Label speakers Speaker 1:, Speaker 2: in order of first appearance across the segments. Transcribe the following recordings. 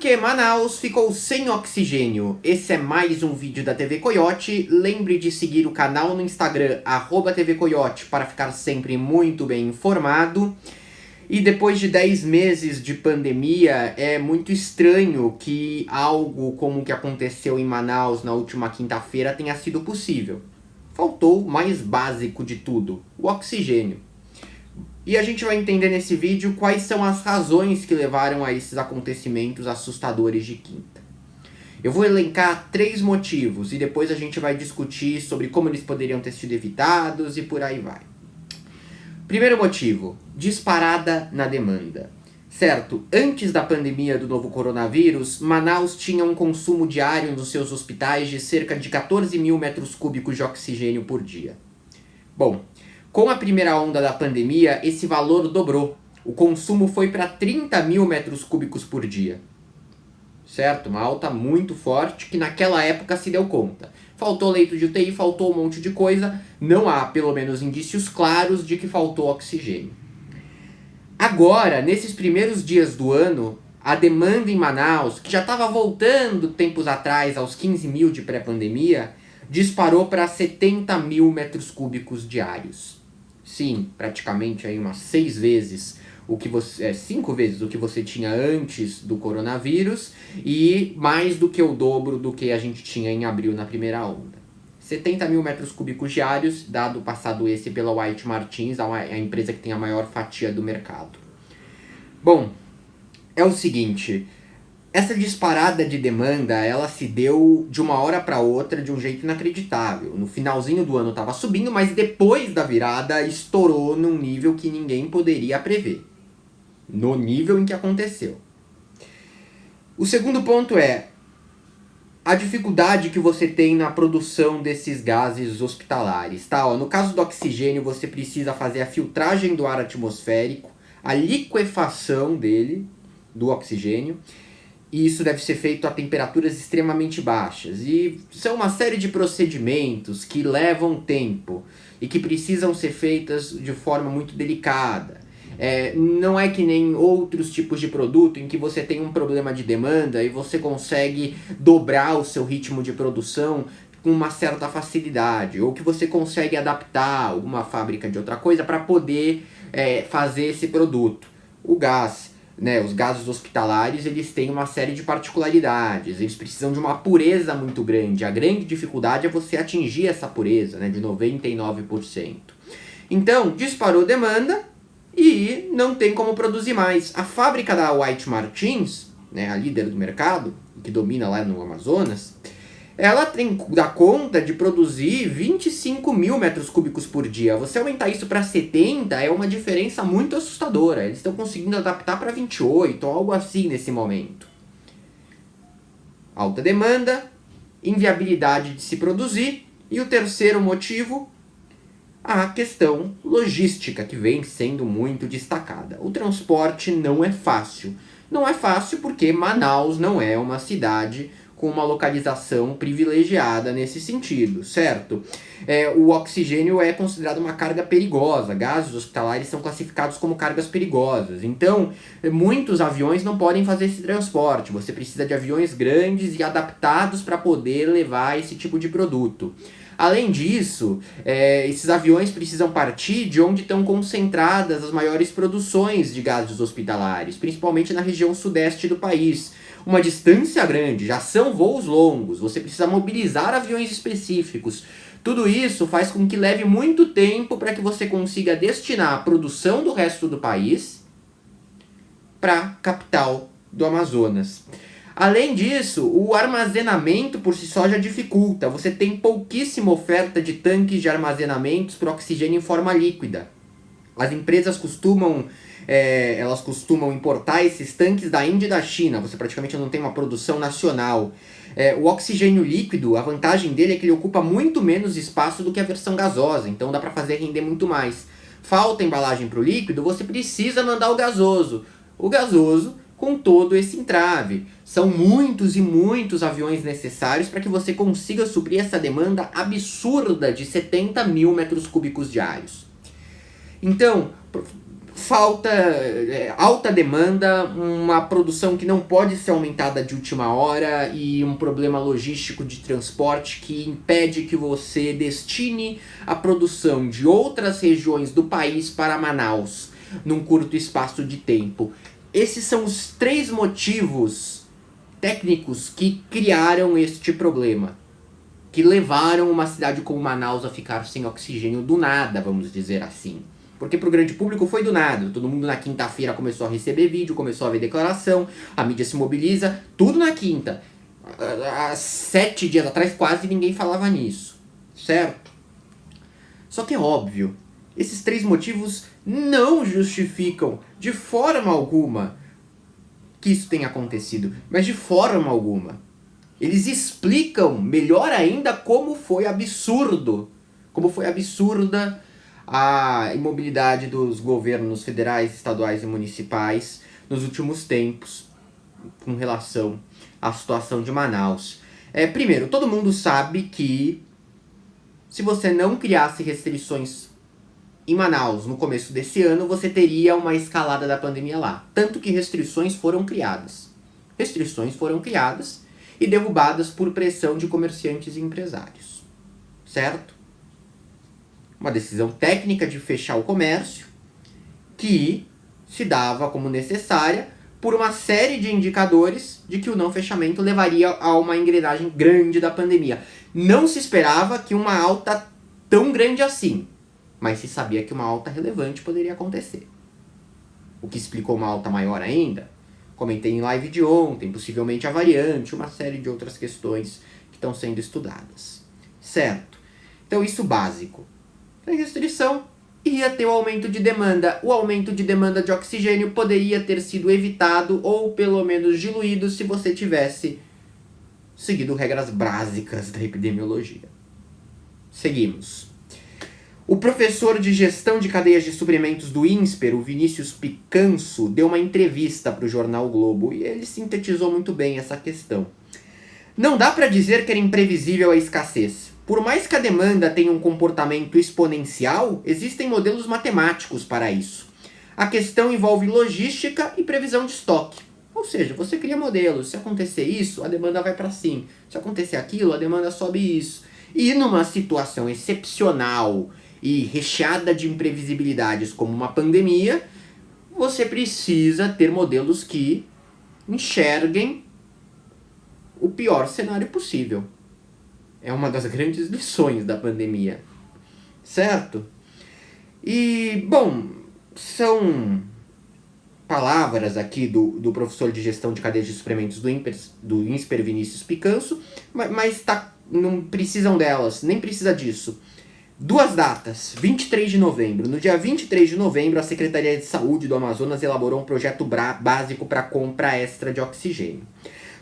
Speaker 1: Porque Manaus ficou sem oxigênio. Esse é mais um vídeo da TV Coiote. Lembre de seguir o canal no Instagram, @TV Coiote, para ficar sempre muito bem informado. E depois de 10 meses de pandemia, é muito estranho que algo como o que aconteceu em Manaus na última quinta-feira tenha sido possível. Faltou o mais básico de tudo, o oxigênio. E a gente vai entender nesse vídeo quais são as razões que levaram a esses acontecimentos assustadores de quinta. Eu vou elencar 3 motivos e depois a gente vai discutir sobre como eles poderiam ter sido evitados e por aí vai. Primeiro motivo, disparada na demanda. Certo, antes da pandemia do novo coronavírus, Manaus tinha um consumo diário nos seus hospitais de cerca de 14 mil metros cúbicos de oxigênio por dia. Bom, com a primeira onda da pandemia, esse valor dobrou. O consumo foi para 30 mil metros cúbicos por dia. Certo? Uma alta muito forte que naquela época se deu conta. Faltou leito de UTI, faltou um monte de coisa. Não há, pelo menos, indícios claros de que faltou oxigênio. Agora, nesses primeiros dias do ano, a demanda em Manaus, que já estava voltando tempos atrás aos 15 mil de pré-pandemia, disparou para 70 mil metros cúbicos diários. Sim, praticamente aí umas 5 vezes o que você tinha antes do coronavírus e mais do que o dobro do que a gente tinha em abril na primeira onda. 70 mil metros cúbicos diários, dado passado esse pela White Martins, a empresa que tem a maior fatia do mercado. Bom, é o seguinte, essa disparada de demanda, ela se deu de uma hora para outra de um jeito inacreditável. No finalzinho do ano estava subindo, mas depois da virada estourou num nível que ninguém poderia prever. No nível em que aconteceu. O segundo ponto é a dificuldade que você tem na produção desses gases hospitalares. Tá? No caso do oxigênio, você precisa fazer a filtragem do ar atmosférico, a liquefação dele, do oxigênio, e isso deve ser feito a temperaturas extremamente baixas. E são uma série de procedimentos que levam tempo e que precisam ser feitas de forma muito delicada. Não é que nem outros tipos de produto em que você tem um problema de demanda e você consegue dobrar o seu ritmo de produção com uma certa facilidade, ou que você consegue adaptar alguma fábrica de outra coisa para poder fazer esse produto. O gás, os gases hospitalares, eles têm uma série de particularidades, eles precisam de uma pureza muito grande. A grande dificuldade é você atingir essa pureza, de 99%. Então, disparou demanda e não tem como produzir mais. A fábrica da White Martins, a líder do mercado, que domina lá no Amazonas, ela dá conta de produzir 25 mil metros cúbicos por dia. Você aumentar isso para 70 é uma diferença muito assustadora. Eles estão conseguindo adaptar para 28 ou algo assim nesse momento. Alta demanda, inviabilidade de se produzir. E o terceiro motivo, a questão logística, que vem sendo muito destacada. O transporte não é fácil. Não é fácil porque Manaus não é uma cidade com uma localização privilegiada nesse sentido, certo? O oxigênio é considerado uma carga perigosa, gases hospitalares são classificados como cargas perigosas, então muitos aviões não podem fazer esse transporte, você precisa de aviões grandes e adaptados para poder levar esse tipo de produto. Além disso, esses aviões precisam partir de onde estão concentradas as maiores produções de gases hospitalares, principalmente na região sudeste do país. Uma distância grande, já são voos longos, você precisa mobilizar aviões específicos. Tudo isso faz com que leve muito tempo para que você consiga destinar a produção do resto do país para a capital do Amazonas. Além disso, o armazenamento por si só já dificulta. Você tem pouquíssima oferta de tanques de armazenamentos para oxigênio em forma líquida. As empresas costumam importar esses tanques da Índia e da China. Você praticamente não tem uma produção nacional. O oxigênio líquido, a vantagem dele é que ele ocupa muito menos espaço do que a versão gasosa. Então dá para fazer render muito mais. Falta embalagem para o líquido, você precisa mandar o gasoso. O gasoso com todo esse entrave. São muitos e muitos aviões necessários para que você consiga suprir essa demanda absurda de 70 mil metros cúbicos diários. Então, alta demanda, uma produção que não pode ser aumentada de última hora e um problema logístico de transporte que impede que você destine a produção de outras regiões do país para Manaus num curto espaço de tempo. Esses são os 3 motivos técnicos que criaram este problema, que levaram uma cidade como Manaus a ficar sem oxigênio do nada, vamos dizer assim. Porque pro grande público foi do nada. Todo mundo na quinta-feira começou a receber vídeo, começou a ver declaração, a mídia se mobiliza, tudo na quinta. Há 7 dias atrás quase ninguém falava nisso, certo? Só que é óbvio, esses 3 motivos não justificam de forma alguma que isso tenha acontecido, mas de forma alguma. Eles explicam melhor ainda como foi absurda a imobilidade dos governos federais, estaduais e municipais nos últimos tempos com relação à situação de Manaus. Primeiro, todo mundo sabe que se você não criasse restrições em Manaus no começo desse ano, você teria uma escalada da pandemia lá. Tanto que restrições foram criadas. Restrições foram criadas e derrubadas por pressão de comerciantes e empresários. Certo? Uma decisão técnica de fechar o comércio que se dava como necessária por uma série de indicadores de que o não fechamento levaria a uma engrenagem grande da pandemia. Não se esperava que uma alta tão grande assim, mas se sabia que uma alta relevante poderia acontecer. O que explicou uma alta maior ainda, comentei em live de ontem, possivelmente a variante, uma série de outras questões que estão sendo estudadas. Certo? Então isso básico. Sem restrição, ia ter o aumento de demanda. O aumento de demanda de oxigênio poderia ter sido evitado ou pelo menos diluído se você tivesse seguido regras básicas da epidemiologia. Seguimos. O professor de gestão de cadeias de suprimentos do INSPER, o Vinícius Picanso, deu uma entrevista para o jornal o Globo e ele sintetizou muito bem essa questão. Não dá para dizer que era imprevisível a escassez. Por mais que a demanda tenha um comportamento exponencial, existem modelos matemáticos para isso. A questão envolve logística e previsão de estoque. Ou seja, você cria modelos. Se acontecer isso, a demanda vai para cima. Se acontecer aquilo, a demanda sobe isso. E numa situação excepcional e recheada de imprevisibilidades como uma pandemia, você precisa ter modelos que enxerguem o pior cenário possível. É uma das grandes lições da pandemia, certo? E, bom, são palavras aqui do professor de gestão de cadeias de suprimentos do INSPER Vinícius Picanso, mas não precisam delas, nem precisa disso. 2 datas, 23 de novembro. No dia 23 de novembro, a Secretaria de Saúde do Amazonas elaborou um projeto básico para compra extra de oxigênio.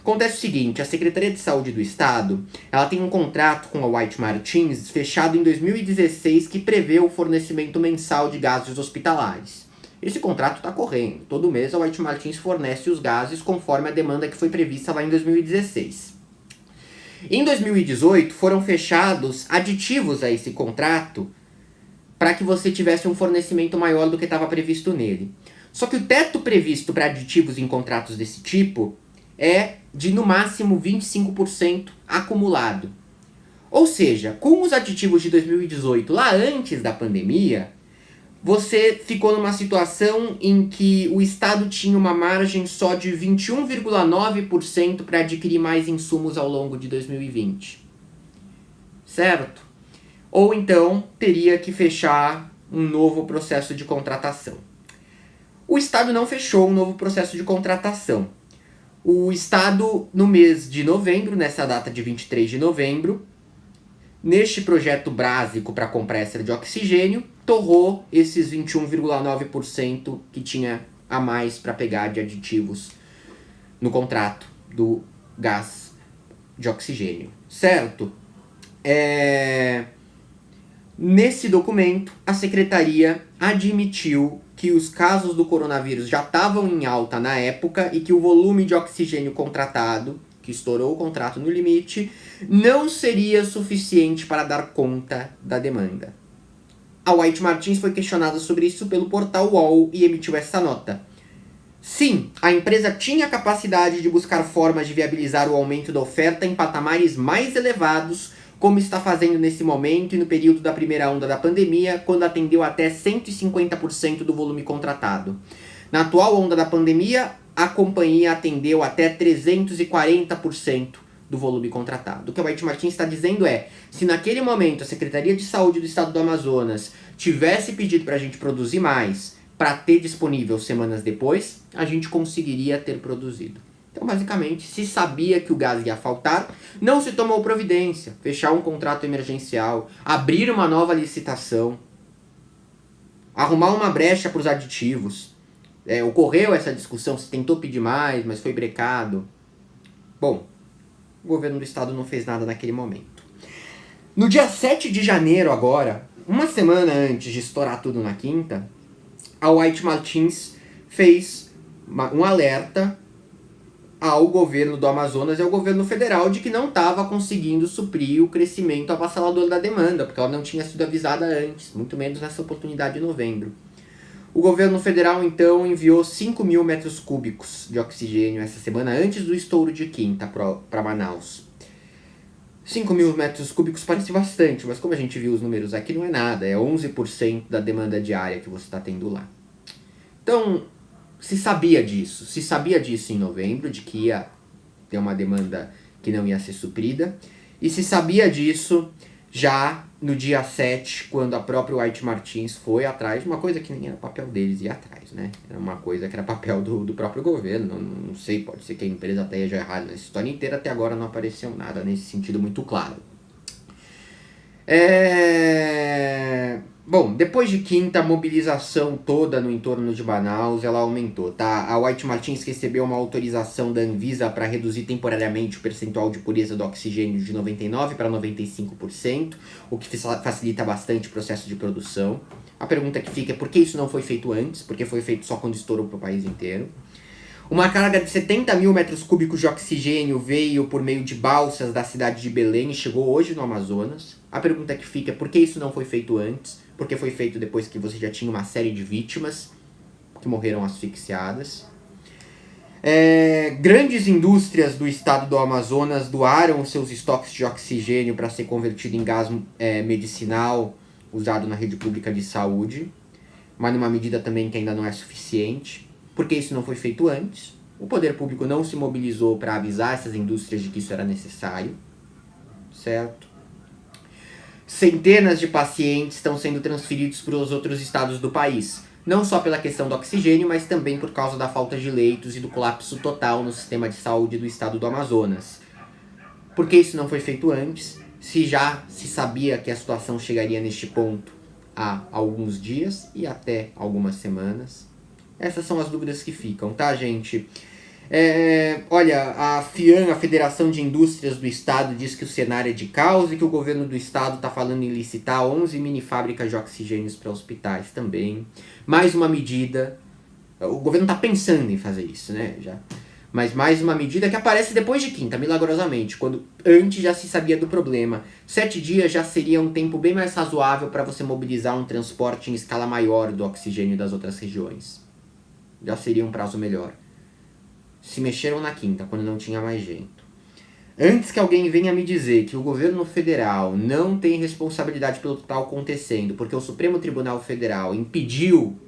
Speaker 1: Acontece o seguinte, a Secretaria de Saúde do Estado, ela tem um contrato com a White Martins fechado em 2016 que prevê o fornecimento mensal de gases hospitalares. Esse contrato está correndo. Todo mês a White Martins fornece os gases conforme a demanda que foi prevista lá em 2016. Em 2018 foram fechados aditivos a esse contrato para que você tivesse um fornecimento maior do que estava previsto nele. Só que o teto previsto para aditivos em contratos desse tipo é de no máximo 25% acumulado. Ou seja, com os aditivos de 2018, lá antes da pandemia, você ficou numa situação em que o Estado tinha uma margem só de 21,9% para adquirir mais insumos ao longo de 2020. Certo? Ou então teria que fechar um novo processo de contratação. O Estado não fechou um novo processo de contratação. O Estado, no mês de novembro, nessa data de 23 de novembro, neste projeto básico para compra extra de oxigênio, torrou esses 21,9% que tinha a mais para pegar de aditivos no contrato do gás de oxigênio. Certo? Nesse documento, a Secretaria admitiu que os casos do coronavírus já estavam em alta na época e que o volume de oxigênio contratado, que estourou o contrato no limite, não seria suficiente para dar conta da demanda. A White Martins foi questionada sobre isso pelo portal UOL e emitiu essa nota. Sim, a empresa tinha capacidade de buscar formas de viabilizar o aumento da oferta em patamares mais elevados, como está fazendo nesse momento e no período da primeira onda da pandemia, quando atendeu até 150% do volume contratado. Na atual onda da pandemia, a companhia atendeu até 340% do volume contratado. O que a White Martins está dizendo é, se naquele momento a Secretaria de Saúde do Estado do Amazonas tivesse pedido para a gente produzir mais, para ter disponível semanas depois, a gente conseguiria ter produzido. Então, basicamente, se sabia que o gás ia faltar, não se tomou providência, fechar um contrato emergencial, abrir uma nova licitação, arrumar uma brecha para os aditivos. Ocorreu essa discussão, se tentou pedir mais, mas foi brecado. Bom, o governo do estado não fez nada naquele momento. No dia 7 de janeiro agora, uma semana antes de estourar tudo na quinta, a White Martins fez um alerta ao governo do Amazonas e ao governo federal de que não estava conseguindo suprir o crescimento avassalador da demanda, porque ela não tinha sido avisada antes, muito menos nessa oportunidade de novembro. O governo federal, então, enviou 5 mil metros cúbicos de oxigênio essa semana, antes do estouro de quinta, para Manaus. 5 mil metros cúbicos parece bastante, mas como a gente viu os números aqui, não é nada. É 11% da demanda diária que você está tendo lá. Então, se sabia disso em novembro, de que ia ter uma demanda que não ia ser suprida, e se sabia disso já no dia 7, quando a própria White Martins foi atrás de uma coisa que nem era papel deles ir atrás, né? Era uma coisa que era papel do próprio governo, não sei, pode ser que a empresa até esteja errada nessa história inteira, até agora não apareceu nada nesse sentido muito claro. Bom, depois de quinta, a mobilização toda no entorno de Manaus, ela aumentou, tá? A White Martins recebeu uma autorização da Anvisa para reduzir temporariamente o percentual de pureza do oxigênio de 99% para 95%, o que facilita bastante o processo de produção. A pergunta que fica é por que isso não foi feito antes? Porque foi feito só quando estourou para o país inteiro. Uma carga de 70 mil metros cúbicos de oxigênio veio por meio de balsas da cidade de Belém e chegou hoje no Amazonas. A pergunta que fica é por que isso não foi feito antes? Porque foi feito depois que você já tinha uma série de vítimas que morreram asfixiadas. Grandes indústrias do estado do Amazonas doaram seus estoques de oxigênio para ser convertido em gás medicinal usado na rede pública de saúde, mas numa medida também que ainda não é suficiente. Porque isso não foi feito antes. O poder público não se mobilizou para avisar essas indústrias de que isso era necessário. Certo? Centenas de pacientes estão sendo transferidos para os outros estados do país. Não só pela questão do oxigênio, mas também por causa da falta de leitos e do colapso total no sistema de saúde do estado do Amazonas. Por que isso não foi feito antes? Se já se sabia que a situação chegaria neste ponto há alguns dias e até algumas semanas. Essas são as dúvidas que ficam, tá, gente? Olha, a FIAN, a Federação de Indústrias do Estado, diz que o cenário é de caos e que o governo do estado está falando em licitar 11 mini fábricas de oxigênios para hospitais também. Mais uma medida. O governo está pensando em fazer isso, né? Mas mais uma medida que aparece depois de quinta, milagrosamente, quando antes já se sabia do problema. 7 dias já seria um tempo bem mais razoável para você mobilizar um transporte em escala maior do oxigênio das outras regiões. Já seria um prazo melhor. Se mexeram na quinta, quando não tinha mais jeito. Antes que alguém venha me dizer que o governo federal não tem responsabilidade pelo que está acontecendo, porque o Supremo Tribunal Federal impediu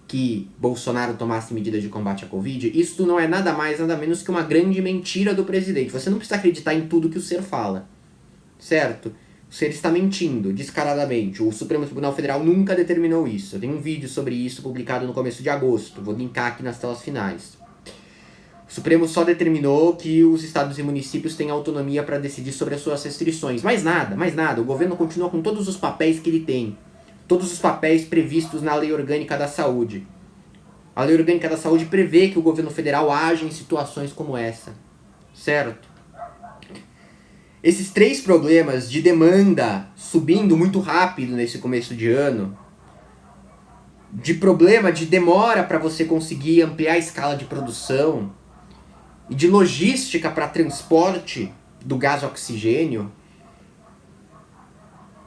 Speaker 1: que Bolsonaro tomasse medidas de combate à Covid, isso não é nada mais, nada menos que uma grande mentira do presidente. Você não precisa acreditar em tudo que o ser fala. Certo? O ser está mentindo, descaradamente. O Supremo Tribunal Federal nunca determinou isso. Eu tenho um vídeo sobre isso publicado no começo de agosto. Vou linkar aqui nas telas finais. O Supremo só determinou que os estados e municípios têm autonomia para decidir sobre as suas restrições. Mais nada. O governo continua com todos os papéis que ele tem. Todos os papéis previstos na Lei Orgânica da Saúde. A Lei Orgânica da Saúde prevê que o governo federal age em situações como essa. Certo? Esses 3 problemas de demanda subindo muito rápido nesse começo de ano, de problema de demora para você conseguir ampliar a escala de produção e de logística para transporte do gás oxigênio,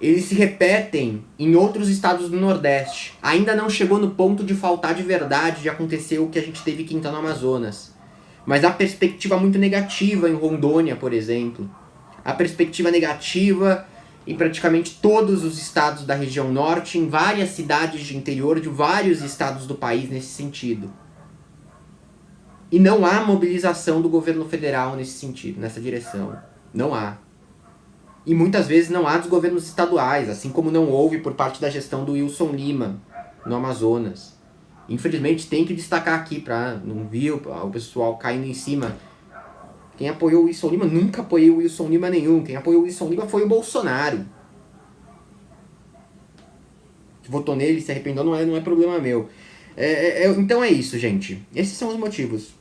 Speaker 1: eles se repetem em outros estados do Nordeste. Ainda não chegou no ponto de faltar de verdade, de acontecer o que a gente teve aqui então no Amazonas. Mas há perspectiva muito negativa em Rondônia, por exemplo. Há perspectiva negativa em praticamente todos os estados da região norte, em várias cidades de interior de vários estados do país nesse sentido. E não há mobilização do governo federal nesse sentido, nessa direção. Não há. E muitas vezes não há dos governos estaduais, assim como não houve por parte da gestão do Wilson Lima no Amazonas. Infelizmente tem que destacar aqui para não vir o pessoal caindo em cima. Quem apoiou o Wilson Lima, nunca apoiei o Wilson Lima nenhum. Quem apoiou o Wilson Lima foi o Bolsonaro. Que votou nele, se arrependeu, não é problema meu. Então é isso, gente. Esses são os motivos.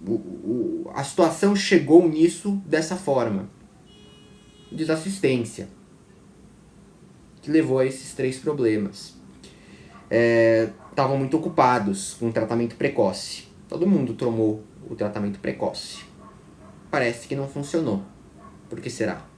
Speaker 1: A situação chegou nisso dessa forma. Desassistência. Que levou a esses 3 problemas. Estavam muito ocupados com o tratamento precoce. Todo mundo tomou o tratamento precoce. Parece que não funcionou. Por que será?